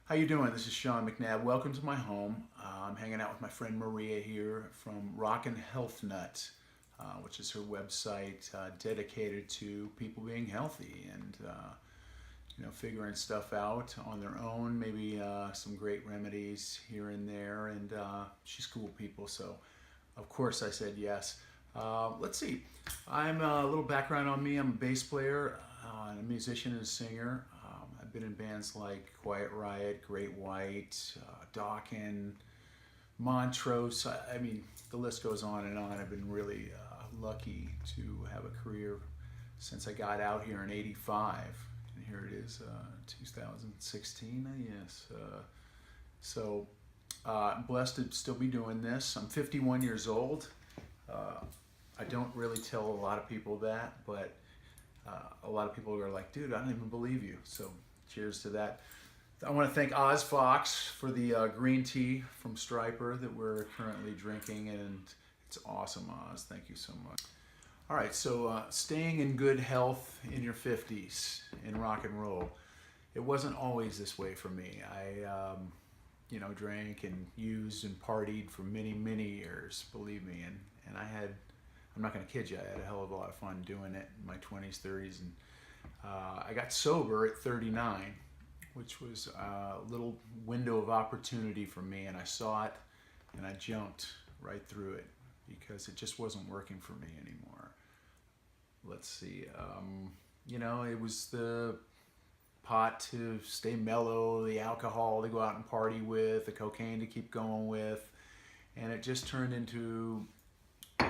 How you doing? This is Sean McNabb. Welcome to my home. I'm hanging out with my friend Maria here from Rockin' Health Nut, which is her website dedicated to people being healthy and figuring stuff out on their own. Maybe some great remedies here and there. And she's cool people, so of course I said yes. Let's see. I'm a little background on me. I'm a bass player, a musician, and a singer. I've been in bands like Quiet Riot, Great White, Dawkins, Montrose. I mean, the list goes on and on. I've been really lucky to have a career since I got out here in '85. And here it is, 2016, I guess. I'm blessed to still be doing this. I'm 51 years old. I don't really tell a lot of people that, but a lot of people are like, dude, I don't even believe you. So cheers to that. I want to thank Oz Fox for the green tea from Striper that we're currently drinking, and it's awesome, Oz. Thank you so much. All right, so staying in good health in your 50s in rock and roll. It wasn't always this way for me. I drank and used and partied for many, many years, believe me. And I'm not going to kid you, I had a hell of a lot of fun doing it in my 20s, 30s. And I got sober at 39, which was a little window of opportunity for me. And I saw it and I jumped right through it because it just wasn't working for me anymore. Let's see. It was the pot to stay mellow, the alcohol to go out and party with, the cocaine to keep going with, and it just turned into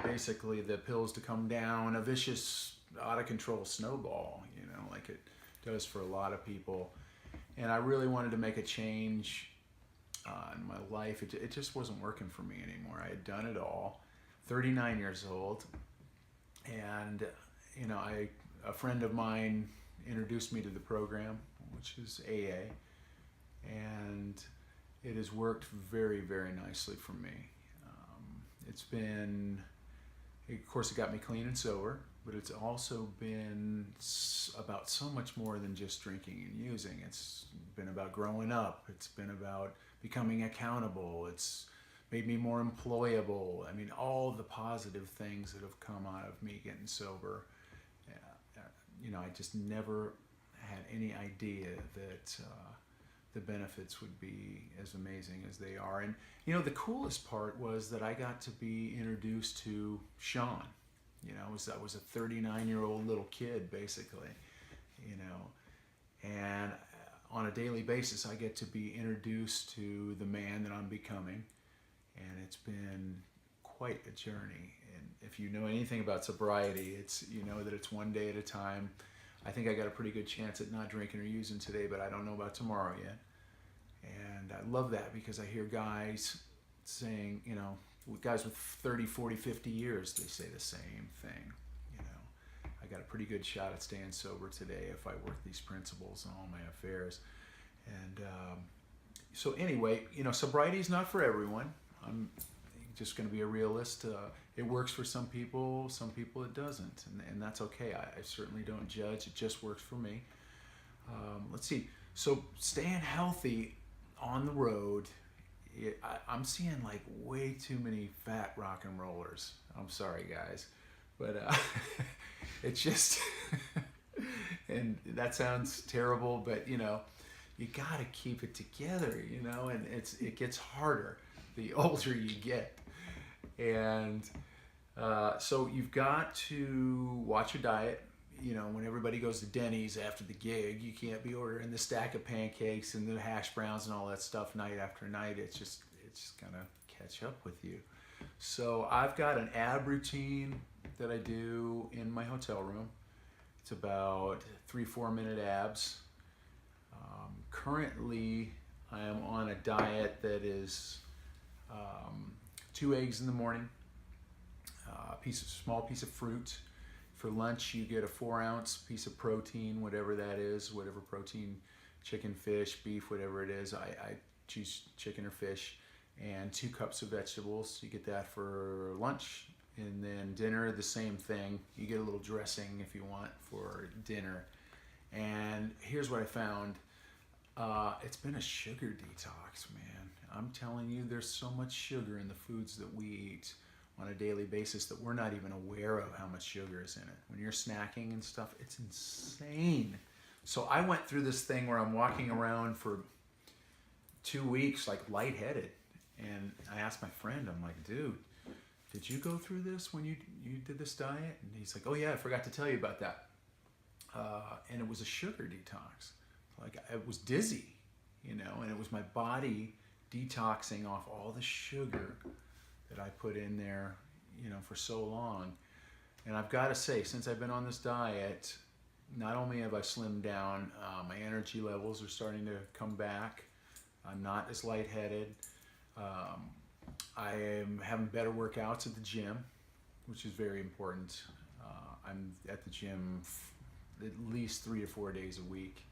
basically the pills to come down, a vicious, out of control snowball, like it does for a lot of people. And I really wanted to make a change in my life. It just wasn't working for me anymore. I had done it all, 39 years old, and a friend of mine introduced me to the program, which is AA, and it has worked very, very nicely for me. Of course, it got me clean and sober, but it's also been about so much more than just drinking and using. It's been about growing up. It's been about becoming accountable. It's made me more employable. I mean, all the positive things that have come out of me getting sober. I just never had any idea that the benefits would be as amazing as they are. And the coolest part was that I got to be introduced to Sean. I was a 39-year-old little kid basically, and on a daily basis I get to be introduced to the man that I'm becoming, and it's been quite a journey. And if you know anything about sobriety, that it's one day at a time. I think I got a pretty good chance at not drinking or using today, but I don't know about tomorrow yet. And I love that because I hear guys saying, guys with 30, 40, 50 years, they say the same thing. I got a pretty good shot at staying sober today if I work these principles in all my affairs. And so anyway, sobriety is not for everyone. I'm just going to be a realist. It works for some people it doesn't, and that's okay. I certainly don't judge. It just works for me. Let's see. So staying healthy on the road, I'm seeing like way too many fat rock and rollers. I'm sorry, guys, but it's just, and that sounds terrible, but you got to keep it together, and it gets harder the older you get. And so you've got to watch your diet. When everybody goes to Denny's after the gig, you can't be ordering the stack of pancakes and the hash browns and all that stuff night after night. It's just gonna catch up with you. So I've got an ab routine that I do in my hotel room. It's about 3-4 minute abs. Currently, I am on a diet that is 2 eggs in the morning, small piece of fruit. For lunch, you get a 4-ounce piece of protein, whatever that is, whatever protein, chicken, fish, beef, whatever it is. I choose chicken or fish, and 2 cups of vegetables. You get that for lunch. And then dinner, the same thing. You get a little dressing if you want for dinner. And here's what I found. It's been a sugar detox, man. I'm telling you, there's so much sugar in the foods that we eat on a daily basis that we're not even aware of how much sugar is in it. When you're snacking and stuff, it's insane. So I went through this thing where I'm walking around for 2 weeks like lightheaded. And I asked my friend, I'm like, dude, did you go through this when you did this diet? And he's like, oh yeah, I forgot to tell you about that. And it was a sugar detox. Like, I was dizzy, and it was my body detoxing off all the sugar that I put in there, for so long. And I've got to say, since I've been on this diet, not only have I slimmed down, my energy levels are starting to come back. I'm not as lightheaded. I am having better workouts at the gym, which is very important. I'm at the gym at least 3 to 4 days a week.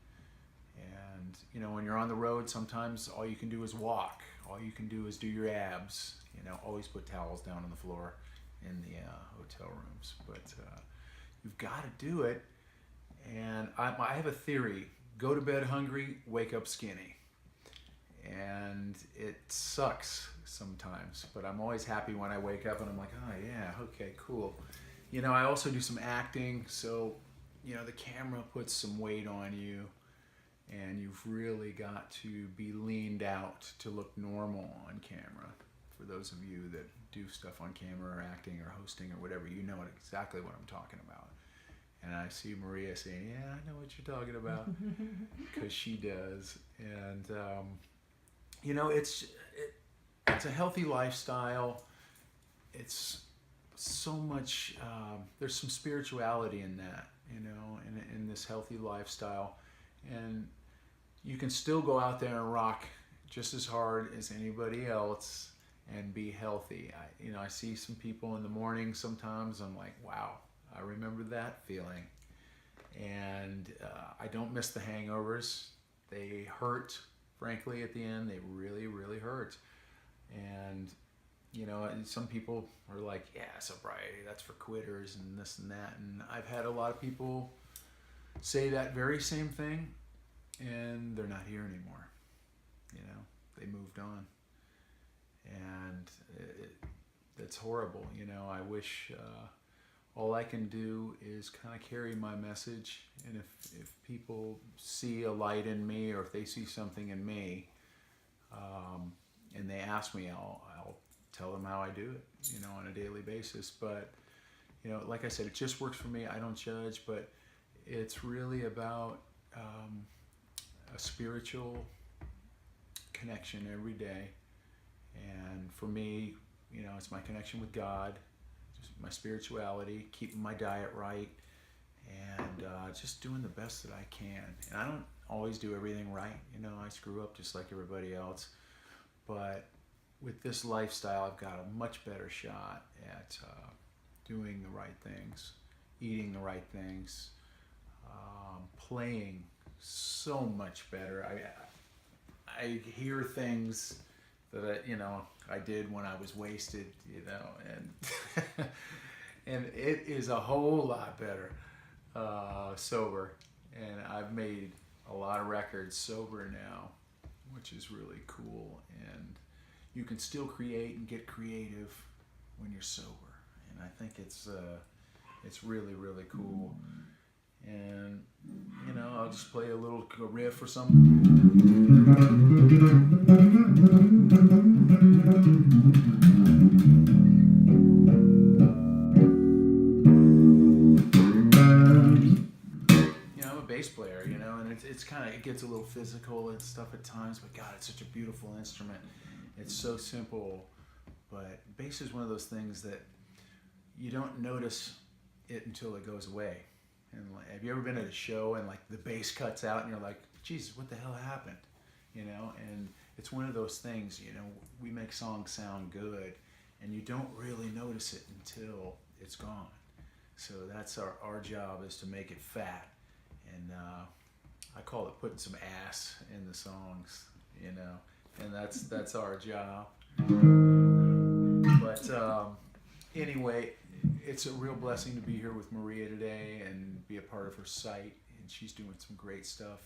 And, when you're on the road, sometimes all you can do is walk. All you can do is do your abs. Always put towels down on the floor in the hotel rooms. But you've got to do it. And I have a theory. Go to bed hungry, wake up skinny. And it sucks sometimes. But I'm always happy when I wake up and I'm like, oh yeah, okay, cool. I also do some acting. So, the camera puts some weight on you. And you've really got to be leaned out to look normal on camera. For those of you that do stuff on camera or acting or hosting or whatever, you know exactly what I'm talking about. And I see Maria saying, yeah, I know what you're talking about, because she does. And, it's a healthy lifestyle. It's so much, there's some spirituality in that, in this healthy lifestyle. And you can still go out there and rock just as hard as anybody else and be healthy. I see some people in the morning sometimes. I'm like, wow, I remember that feeling. And I don't miss the hangovers. They hurt, frankly, at the end. They really, really hurt. And, and some people are like, yeah, sobriety, that's for quitters and this and that. And I've had a lot of people say that very same thing, and they're not here anymore. They moved on, and it's horrible. I wish all I can do is kind of carry my message, and if people see a light in me, or if they see something in me, and they ask me, I'll tell them how I do it, on a daily basis. But like I said, it just works for me. I don't judge, but it's really about a spiritual connection every day. And for me, it's my connection with God, just my spirituality, keeping my diet right, and just doing the best that I can. And I don't always do everything right. I screw up just like everybody else. But with this lifestyle, I've got a much better shot at doing the right things, eating the right things, playing so much better. I hear things that I did when I was wasted, and and it is a whole lot better sober. And I've made a lot of records sober now, which is really cool. And you can still create and get creative when you're sober, and I think it's really, really cool. And I'll just play a little riff or something. I'm a bass player, and it's kind of, it gets a little physical and stuff at times, but God, it's such a beautiful instrument. It's so simple, but bass is one of those things that you don't notice it until it goes away. And have you ever been at a show and like the bass cuts out and you're like, Jesus, what the hell happened? And it's one of those things, we make songs sound good and you don't really notice it until it's gone. So that's our job, is to make it fat. And I call it putting some ass in the songs, and that's our job. But anyway, it's a real blessing to be here with Maria today and be a part of her site. And she's doing some great stuff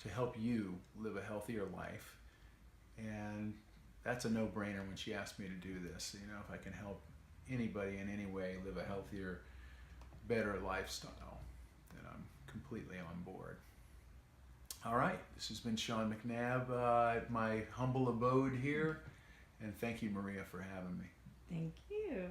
to help you live a healthier life. And that's a no-brainer when she asked me to do this. You know, if I can help anybody in any way live a healthier, better lifestyle, then I'm completely on board. All right, this has been Sean McNabb at my humble abode here, and thank you, Maria, for having me. Thank you.